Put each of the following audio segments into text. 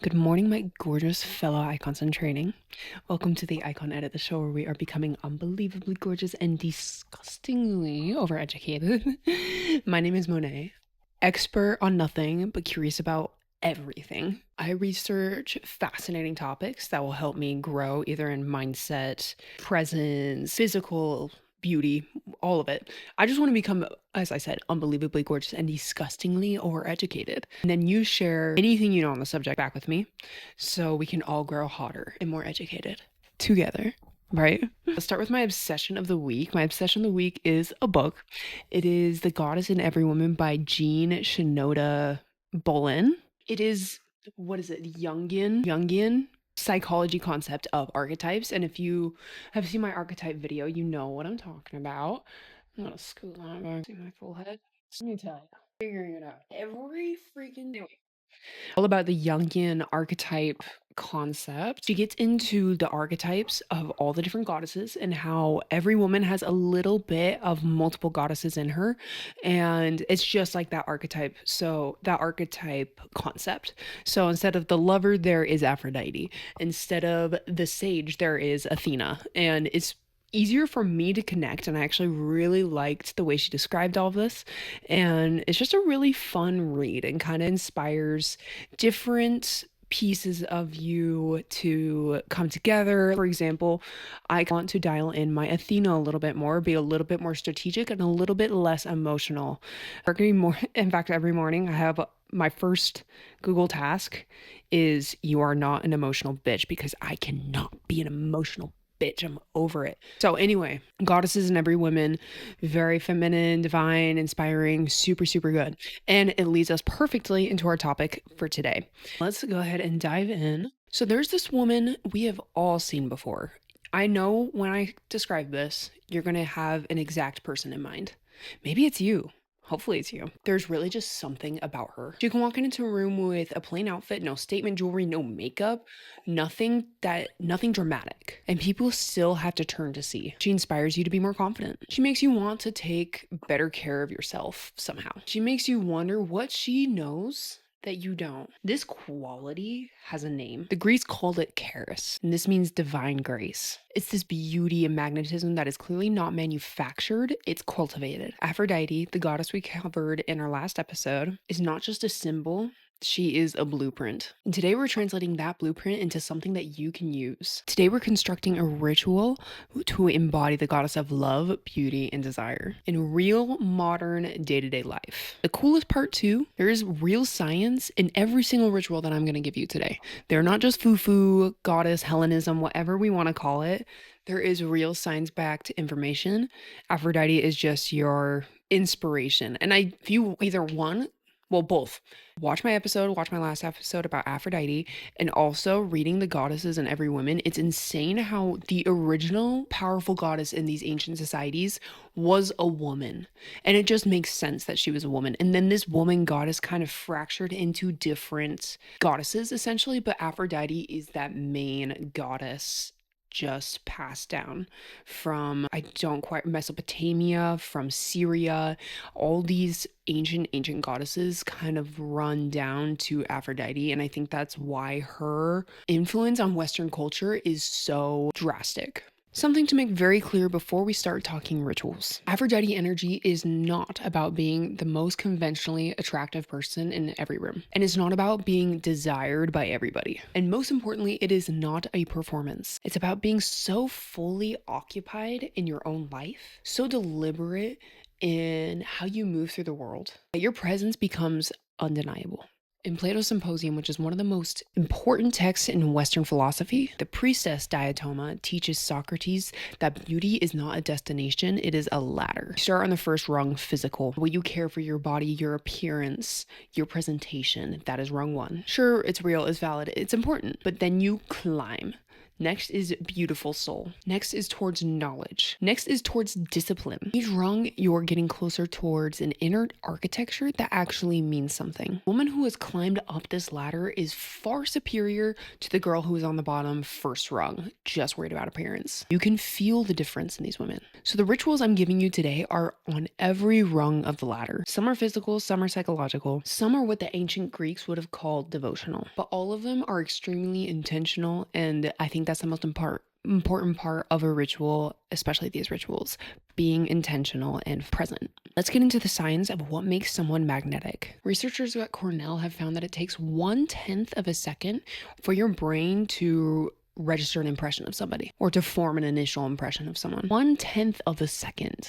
Good morning, my gorgeous fellow icons in training. Welcome to the Icon Edit, the show where we are becoming unbelievably gorgeous and disgustingly overeducated. My name is Monet, expert on nothing but curious about everything. I research fascinating topics that will help me grow either in mindset, presence, physical beauty, all of it. I just want to become, as I said, unbelievably gorgeous and disgustingly overeducated. And then you share anything you know on the subject back with me so we can all grow hotter and more educated together. Right? Let's start with my obsession of the week. My obsession of the week is a book. It is The Goddess in Every Woman by Jean Shinoda Bolen. It is, what is it, Jungian psychology concept of archetypes. And if you have seen my archetype video, you know what I'm talking about. I'm gonna scoot on back, see my full head. Let me tell you, figuring it out every freaking day. All about the Jungian archetype concept. She gets into the archetypes of all the different goddesses and how every woman has a little bit of multiple goddesses in her. And it's just like that archetype. So that archetype concept. So instead of the lover, there is Aphrodite. Instead of the sage, there is Athena. And it's easier for me to connect, and I actually really liked the way she described all of this, and it's just a really fun read and kind of inspires different pieces of you to come together. For example, I want to dial in my Athena a little bit more, be a little bit more strategic and a little bit less emotional. In fact, every morning I have my first Google task is you are not an emotional bitch, because I cannot be an emotional bitch. I'm over it. So anyway, goddesses in every woman, very feminine, divine, inspiring, super, super good. And it leads us perfectly into our topic for today. Let's go ahead and dive in. So there's this woman we have all seen before. I know when I describe this, you're going to have an exact person in mind. Maybe it's you. Hopefully it's you. There's really just something about her. You can walk into a room with a plain outfit, no statement jewelry, no makeup, nothing dramatic. And people still have to turn to see. She inspires you to be more confident. She makes you want to take better care of yourself somehow. She makes you wonder what she knows that you don't. This quality has a name. The Greeks called it charis, and this means divine grace. It's this beauty and magnetism that is clearly not manufactured, it's cultivated. Aphrodite, the goddess we covered in our last episode, is not just a symbol, she is a blueprint. And today we're translating that blueprint into something that you can use. Today we're constructing a ritual to embody the goddess of love, beauty, and desire in real modern day-to-day life. The coolest part too, there is real science in every single ritual that I'm going to give you today. They're not just foo-foo, goddess, Hellenism, whatever we want to call it. There is real science-backed information. Aphrodite is just your inspiration. And if you either one, well, both. Watch my last episode about Aphrodite, and also reading the goddesses in every woman. It's insane how the original powerful goddess in these ancient societies was a woman. And it just makes sense that she was a woman. And then this woman goddess kind of fractured into different goddesses, essentially. But Aphrodite is that main goddess just passed down from, Mesopotamia, from Syria. All these ancient goddesses kind of run down to Aphrodite, and I think that's why her influence on Western culture is so drastic. Something to make very clear before we start talking rituals. Aphrodite energy is not about being the most conventionally attractive person in every room. And it's not about being desired by everybody. And most importantly, it is not a performance. It's about being so fully occupied in your own life, so deliberate in how you move through the world, that your presence becomes undeniable. In Plato's Symposium, which is one of the most important texts in Western philosophy, the priestess Diatoma teaches Socrates that beauty is not a destination, it is a ladder. You start on the first rung, physical. What you care for your body, your appearance, your presentation, that is rung one. Sure, it's real, it's valid, it's important, but then you climb Next is beautiful soul. Next is towards knowledge. Next is towards discipline. Each rung, you're getting closer towards an inner architecture that actually means something. A woman who has climbed up this ladder is far superior to the girl who is on the bottom first rung, just worried about appearance. You can feel the difference in these women. So the rituals I'm giving you today are on every rung of the ladder. Some are physical, some are psychological, some are what the ancient Greeks would have called devotional, but all of them are extremely intentional, and I think that's the most important part of a ritual, especially these rituals, being intentional and present. Let's get into the science of what makes someone magnetic. Researchers at Cornell have found that it takes 1/10 of a second for your brain to register an impression of somebody or to form an initial impression of someone. 1/10 of a second.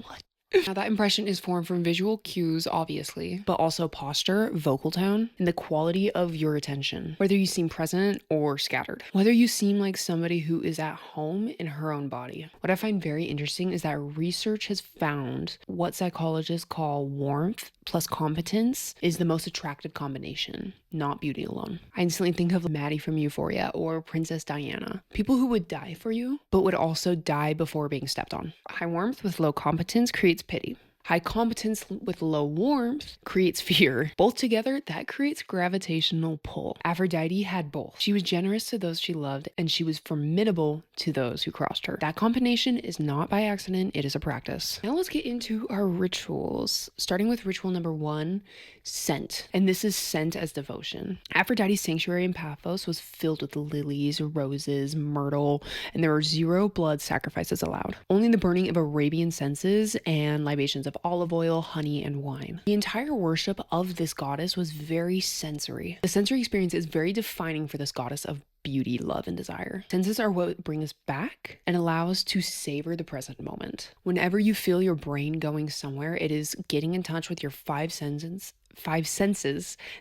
What? Now, that impression is formed from visual cues, obviously, but also posture, vocal tone, and the quality of your attention. Whether you seem present or scattered. Whether you seem like somebody who is at home in her own body. What I find very interesting is that research has found what psychologists call warmth plus competence is the most attractive combination, not beauty alone. I instantly think of Maddie from Euphoria or Princess Diana. People who would die for you, but would also die before being stepped on. High warmth with low competence creates pity. High competence with low warmth creates fear. Both together, that creates gravitational pull. Aphrodite had both. She was generous to those she loved, and she was formidable to those who crossed her. That combination is not by accident, it is a practice. Now let's get into our rituals, starting with ritual number 1, scent. And this is scent as devotion. Aphrodite's sanctuary in Paphos was filled with lilies, roses, myrtle, and there were 0 blood sacrifices allowed. Only the burning of Arabian incenses and libations of olive oil, honey, and wine. The entire worship of this goddess was very sensory. The sensory experience is very defining for this goddess of beauty, love, and desire. Senses are what bring us back and allow us to savor the present moment. Whenever you feel your brain going somewhere, it is getting in touch with your five senses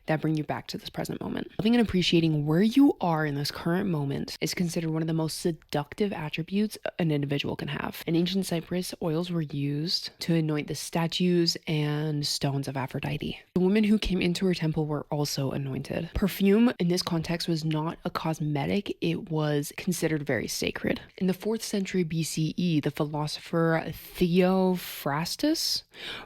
that bring you back to this present moment. Loving and appreciating where you are in this current moment is considered one of the most seductive attributes an individual can have. In ancient Cyprus, oils were used to anoint the statues and stones of Aphrodite. The women who came into her temple were also anointed. Perfume in this context was not a cosmetic, it was considered very sacred. In the 4th century BCE, the philosopher Theophrastus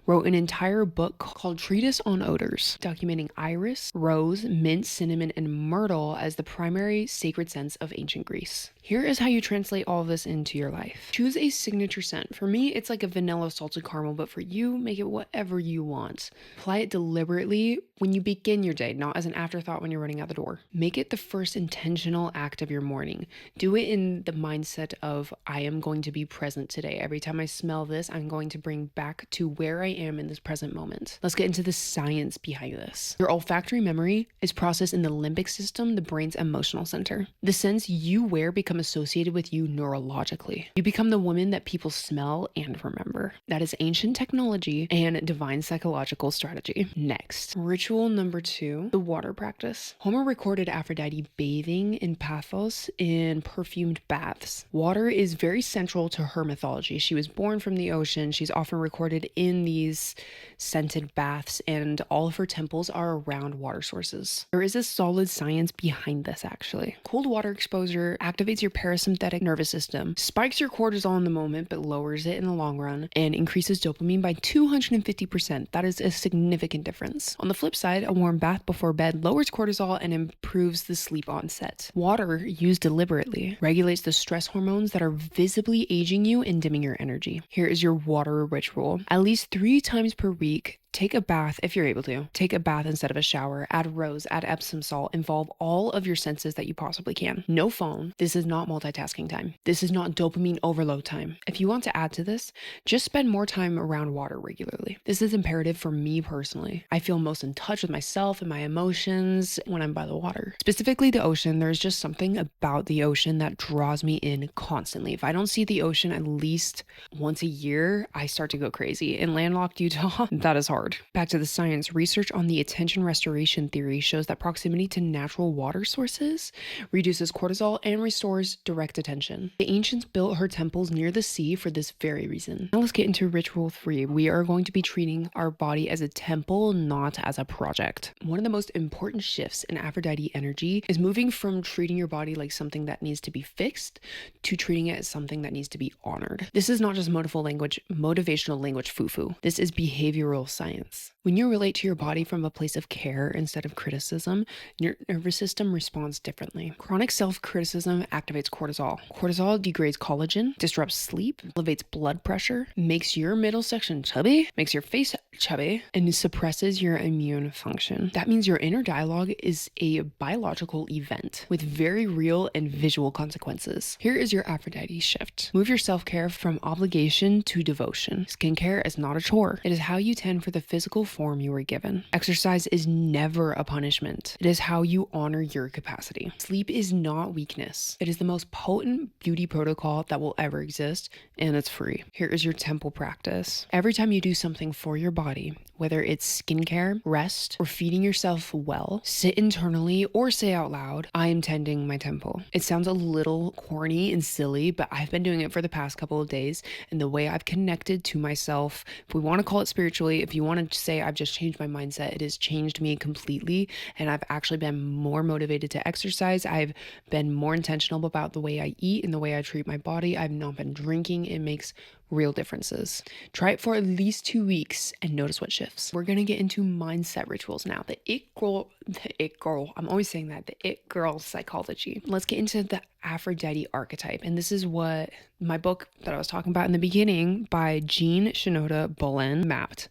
wrote an entire book called Treatise on Odors, documenting iris, rose, mint, cinnamon, and myrtle as the primary sacred scents of ancient Greece. Here is how you translate all of this into your life. Choose a signature scent. For me, it's like a vanilla salted caramel, but for you, make it whatever you want. Apply it deliberately when you begin your day, not as an afterthought when you're running out the door. Make it the first intentional act of your morning. Do it in the mindset of, I am going to be present today. Every time I smell this, I'm going to bring back to where I am in this present moment. Let's get into the science behind this. Your olfactory memory is processed in the limbic system, the brain's emotional center. The scents you wear become associated with you neurologically. You become the woman that people smell and remember. That is ancient technology and divine psychological strategy. Next, ritual number 2, the water practice. Homer recorded Aphrodite bathing in Paphos in perfumed baths. Water is very central to her mythology. She was born from the ocean. She's often recorded in these scented baths, and all of her temples are around water sources. There is a solid science behind this, actually. Cold water exposure activates your parasympathetic nervous system, spikes your cortisol in the moment, but lowers it in the long run, and increases dopamine by 250%. That is a significant difference. On the flip side, a warm bath before bed lowers cortisol and improves the sleep onset. Water, used deliberately, regulates the stress hormones that are visibly aging you and dimming your energy. Here is your water ritual. At least 3 times per week, take a bath if you're able to. Take a bath instead of a shower. Add rose, add Epsom salt. Involve all of your senses that you possibly can. No phone. This is not multitasking time. This is not dopamine overload time. If you want to add to this, just spend more time around water regularly. This is imperative for me personally. I feel most in touch with myself and my emotions when I'm by the water. Specifically the ocean, there's just something about the ocean that draws me in constantly. If I don't see the ocean at least once a year, I start to go crazy. In landlocked Utah, that is hard. hard. Back to the science, research on the attention restoration theory shows that proximity to natural water sources reduces cortisol and restores direct attention. The ancients built her temples near the sea for this very reason. Now let's get into ritual 3. We are going to be treating our body as a temple, not as a project. One of the most important shifts in Aphrodite energy is moving from treating your body like something that needs to be fixed to treating it as something that needs to be honored. This is not just motivational language foo-foo. This is behavioral science. When you relate to your body from a place of care instead of criticism, your nervous system responds differently. Chronic self-criticism activates cortisol. Cortisol degrades collagen, disrupts sleep, elevates blood pressure, makes your middle section chubby, makes your face chubby, and suppresses your immune function. That means your inner dialogue is a biological event with very real and visual consequences. Here is your Aphrodite shift. Move your self-care from obligation to devotion. Skincare is not a chore. It is how you tend for the physical form you were given. Exercise is never a punishment. It is how you honor your capacity. Sleep is not weakness. It is the most potent beauty protocol that will ever exist, and it's free. Here is your temple practice. Every time you do something for your body, whether it's skincare, rest, or feeding yourself well, sit internally or say out loud, I am tending my temple. It sounds a little corny and silly, but I've been doing it for the past couple of days, and the way I've connected to myself, if we want to call it spiritually, if you want to say I've just changed my mindset, it has changed me completely, and I've actually been more motivated to exercise. I've been more intentional about the way I eat and the way I treat my body. I've not been drinking. It makes real differences. Try it for at least 2 weeks and notice what shifts. We're gonna get into mindset rituals now. The it girl, I'm always saying that, the it girl psychology. Let's get into the Aphrodite archetype. And this is what my book that I was talking about in the beginning by Jean Shinoda Bolen mapped.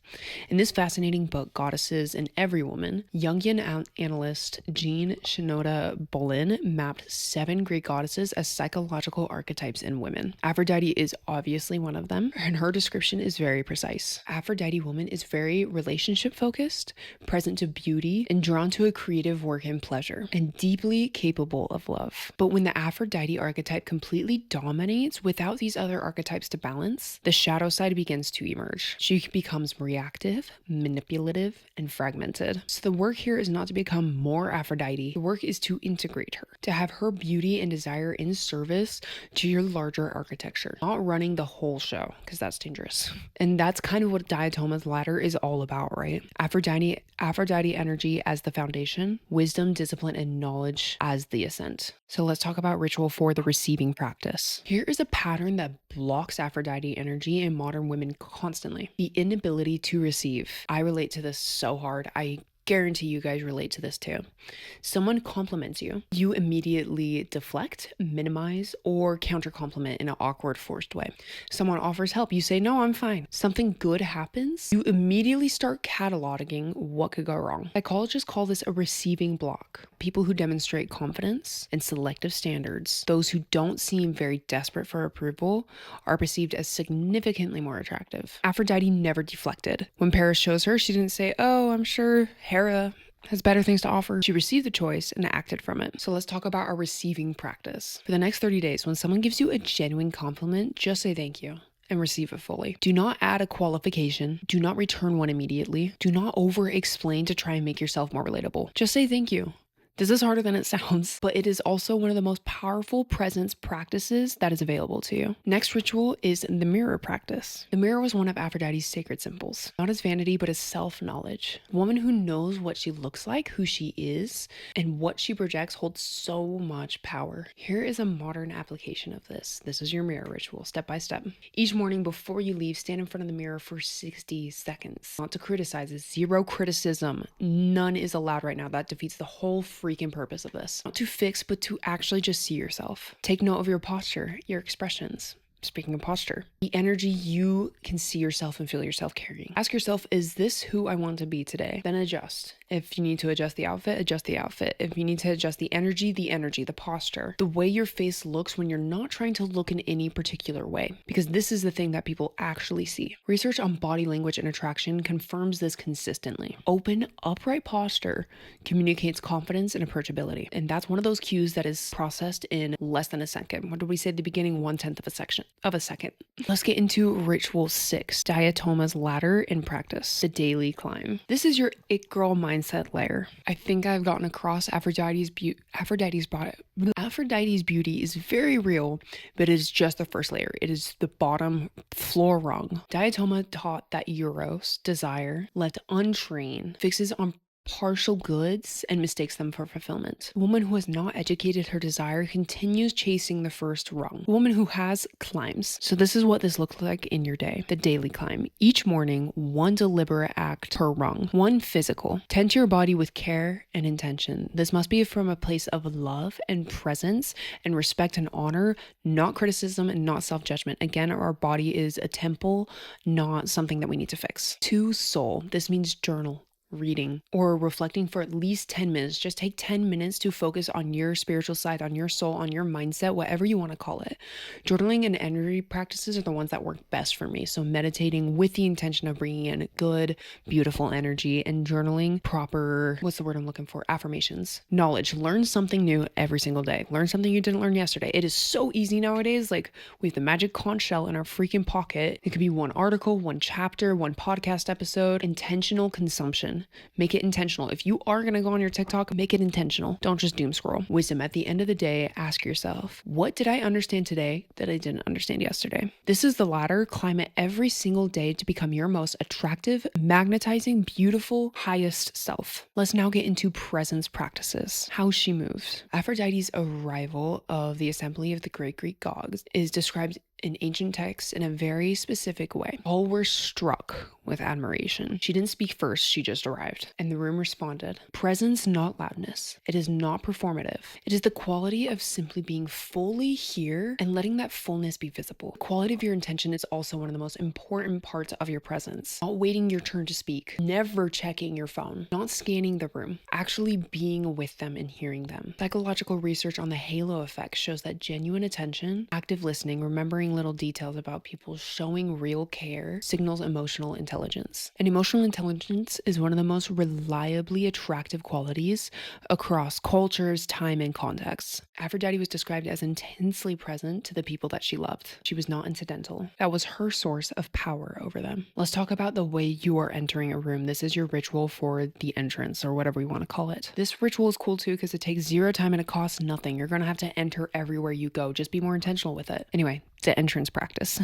In this fascinating book, Goddesses in Every Woman, Jungian analyst Jean Shinoda Bolen mapped 7 Greek goddesses as psychological archetypes in women. Aphrodite is obviously one of them, and her description is very precise. Aphrodite woman is very relationship focused, present to beauty, and drawn to a creative work and pleasure, and deeply capable of love. But when the Aphrodite archetype completely dominates without these other archetypes to balance, the shadow side begins to emerge. She becomes reactive, manipulative, and fragmented. So the work here is not to become more Aphrodite. The work is to integrate her, to have her beauty and desire in service to your larger architecture, not running the whole show, because that's dangerous. And that's kind of what Diotoma's ladder is all about, right? Aphrodite energy as the foundation, wisdom, discipline, and knowledge as the ascent. So let's talk about ritual 4, the receiving practice. Here is a pattern that blocks Aphrodite energy in modern women constantly. The inability to receive. I relate to this so hard. I guarantee you guys relate to this too. Someone compliments you, you immediately deflect, minimize, or counter compliment in an awkward, forced way. Someone offers help, you say, no, I'm fine. Something good happens, you immediately start cataloging what could go wrong. Psychologists call this a receiving block. People who demonstrate confidence and selective standards, those who don't seem very desperate for approval, are perceived as significantly more attractive. Aphrodite never deflected. When Paris chose her, she didn't say, oh, I'm sure Hera has better things to offer. She received the choice and acted from it. So let's talk about our receiving practice. For the next 30 days, when someone gives you a genuine compliment, just say thank you and receive it fully. Do not add a qualification. Do not return one immediately. Do not over-explain to try and make yourself more relatable. Just say thank you. This is harder than it sounds, but it is also one of the most powerful presence practices that is available to you. Next ritual is the mirror practice. The mirror was one of Aphrodite's sacred symbols, not as vanity, but as self-knowledge. A woman who knows what she looks like, who she is, and what she projects holds so much power. Here is a modern application of this. This is your mirror ritual, step by step. Each morning before you leave, stand in front of the mirror for 60 seconds. Not to criticize, it's zero criticism. None is allowed right now. That defeats the whole freaking purpose of this. Not to fix, but to actually just see yourself. Take note of your posture, your expressions. Speaking of posture, the energy you can see yourself and feel yourself carrying. Ask yourself, is this who I want to be today? Then adjust. If you need to adjust the outfit, adjust the outfit. If you need to adjust the energy, the posture. The way your face looks when you're not trying to look in any particular way. Because this is the thing that people actually see. Research on body language and attraction confirms this consistently. Open, upright posture communicates confidence and approachability. And that's one of those cues that is processed in less than a second. What did we say at the beginning? 1/10 of a second. of a second. Let's get into ritual 6, diatoma's ladder in practice, the daily climb. This is your it girl mindset layer. I think I've gotten across Aphrodite's beauty is very real, but it is just the first layer. It is the bottom floor rung. Diatoma taught that Eros, desire, left untrained, fixes on partial goods and mistakes them for fulfillment. The woman who has not educated her desire continues chasing the first rung. The woman who has climbs. So this is what this looks like in your day. The daily climb. Each morning, one deliberate act per rung. One physical. Tend to your body with care and intention. This must be from a place of love and presence and respect and honor, not criticism and not self-judgment. Again, our body is a temple, not something that we need to fix. 2, soul. This means journal, reading, or reflecting for at least 10 minutes. Just take 10 minutes to focus on your spiritual side, on your soul, on your mindset, whatever you want to call it. Journaling and energy practices are the ones that work best for me. So meditating with the intention of bringing in good, beautiful energy, and journaling proper, what's the word I'm looking for? Affirmations. Knowledge. Learn something new every single day. Learn something you didn't learn yesterday. It is so easy nowadays. Like, we have the magic conch shell in our freaking pocket. It could be one article, one chapter, one podcast episode. Intentional consumption. Make it intentional. If you are going to go on your TikTok, make it intentional. Don't just doom scroll. Wisdom. At the end of the day, ask yourself, what did I understand today that I didn't understand yesterday? This is the ladder. Climb it every single day to become your most attractive, magnetizing, beautiful, highest self. Let's now get into presence practices. How she moves. Aphrodite's arrival of the assembly of the great Greek gods is described in ancient texts in a very specific way. All were struck with admiration. She didn't speak first, she just arrived. And the room responded. Presence, not loudness. It is not performative. It is the quality of simply being fully here and letting that fullness be visible. The quality of your intention is also one of the most important parts of your presence. Not waiting your turn to speak. Never checking your phone. Not scanning the room. Actually being with them and hearing them. Psychological research on the halo effect shows that genuine attention, active listening, remembering little details about people, showing real care, signals emotional intelligence. And emotional intelligence is one of the most reliably attractive qualities across cultures, time, and contexts. Aphrodite was described as intensely present to the people that she loved. She was not incidental. That was her source of power over them. Let's talk about the way you are entering a room. This is your ritual for the entrance, or whatever we want to call it. This ritual is cool too because it takes 0 time and it costs nothing. You're going to have to enter everywhere you go. Just be more intentional with it. Anyway, the entrance practice.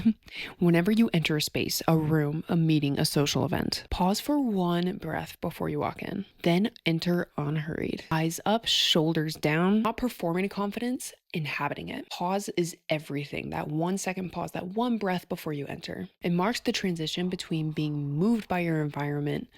Whenever you enter a space, a room, a meeting, a social event, pause for one breath before you walk in. Then enter unhurried. Eyes up, shoulders down, not performing confidence, inhabiting it. Pause is everything. That 1 second pause, that one breath before you enter. It marks the transition between being moved by your environment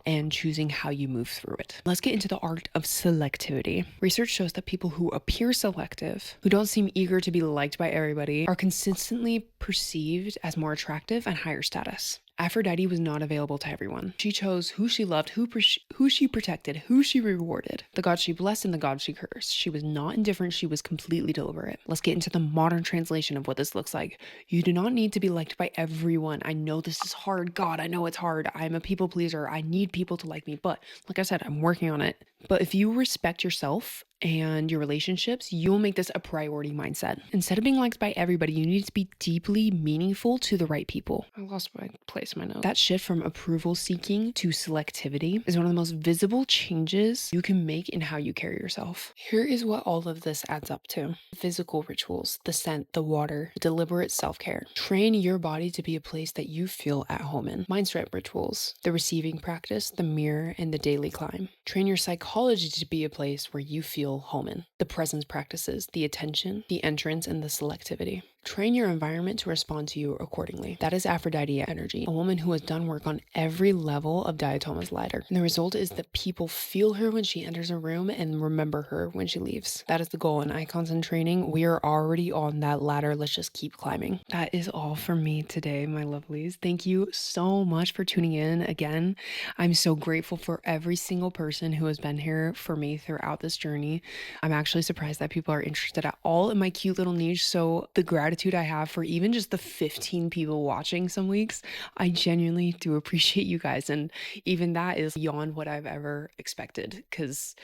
and choosing how you move through it. Let's get into the art of selectivity. Research shows that people who appear selective, who don't seem eager to be liked by everybody, are consistently perceived as more attractive and higher status. Aphrodite was not available to everyone. She chose who she loved, who she protected, who she rewarded, the god she blessed and the god she cursed. She was not indifferent, she was completely deliberate. Let's get into the modern translation of what this looks like. You do not need to be liked by everyone. I know this is hard. God, I know it's hard. I'm a people pleaser. I need people to like me. But like I said, I'm working on it. But if you respect yourself and your relationships, you'll make this a priority mindset. Instead of being liked by everybody, you need to be deeply meaningful to the right people. I lost my place in my notes. That shift from approval seeking to selectivity is one of the most visible changes you can make in how you carry yourself. Here is what all of this adds up to. Physical rituals, the scent, the water, deliberate self-care. Train your body to be a place that you feel at home in. Mindset rituals, the receiving practice, the mirror, and the daily climb. Train your psychology to be a place where you feel home in. The presence practices, the attention, the entrance, and the selectivity. Train your environment to respond to you accordingly. That is Aphrodite energy, a woman who has done work on every level of Diatoma's ladder. And the result is that people feel her when she enters a room and remember her when she leaves. That is the goal in icons and training. We are already on that ladder. Let's just keep climbing. That is all from me today, my lovelies. Thank you so much for tuning in again. I'm so grateful for every single person who has been here for me throughout this journey. I'm actually surprised that people are interested at all in my cute little niche. So the gratitude I have for even just the 15 people watching some weeks, I genuinely do appreciate you guys. And even that is beyond what I've ever expected, because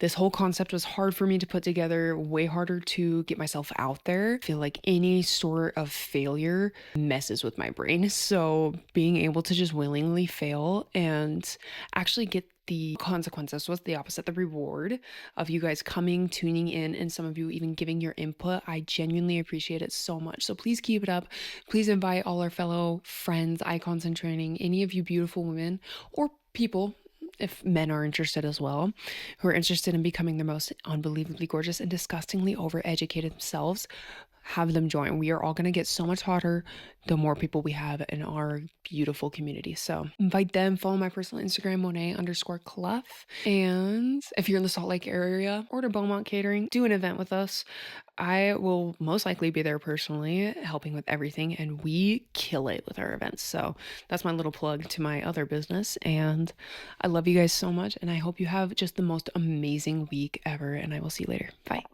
This whole concept was hard for me to put together, way harder to get myself out there. I feel like any sort of failure messes with my brain. So being able to just willingly fail and actually get the consequences, what's the opposite, the reward of you guys coming, tuning in, and some of you even giving your input, I genuinely appreciate it so much. So please keep it up. Please invite all our fellow friends, icons in training, any of you beautiful women or people, if men are interested as well, who are interested in becoming the most unbelievably gorgeous and disgustingly overeducated themselves, have them join. We are all going to get so much hotter the more people we have in our beautiful community. So invite them, follow my personal Instagram, Monet_Clough. And if you're in the Salt Lake area, order Beaumont Catering, do an event with us. I will most likely be there personally, helping with everything, and we kill it with our events. So that's my little plug to my other business. And I love you guys so much, and I hope you have just the most amazing week ever, and I will see you later. Bye.